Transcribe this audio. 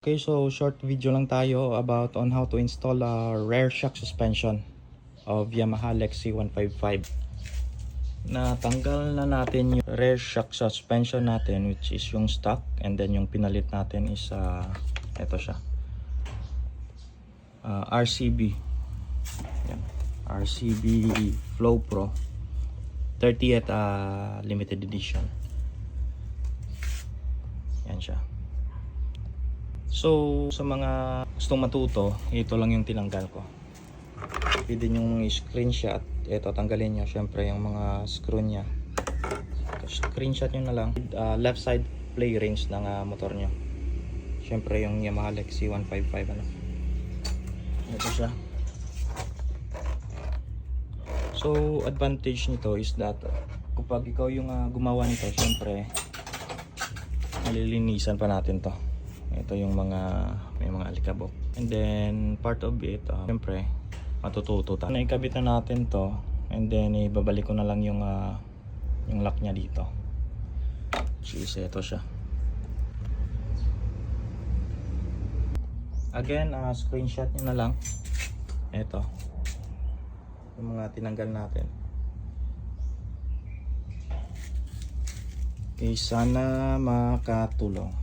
Okay, so short video lang tayo about on how to install a rear shock suspension of Yamaha Lexi 155. Natanggal na natin yung rear shock suspension natin, which is yung stock, and then yung pinalit natin is ito siya, RCB. Yan. RCB Flow Pro 30th limited edition. Yan siya. So sa mga gustong matuto, ito lang yung tinanggal ko. Pwede nyo screenshot. Ito, tanggalin nyo syempre yung mga screw nya. Screenshot nyo na lang left side play rings ng motor nyo. Syempre yung Yamaha Lexi 155 ano. Ito siya. So advantage nito is that kapag ikaw yung gumawa nito, syempre malilinisan pa natin to. Ito yung may mga alikabok, and then part of it syempre matututo tayo. Naikabit na natin to, and then ibabalik ko na lang yung lock nya dito. Cheese, ito siya. Again, screenshot nyo na lang ito yung mga tinanggal natin. Okay, sana makatulong.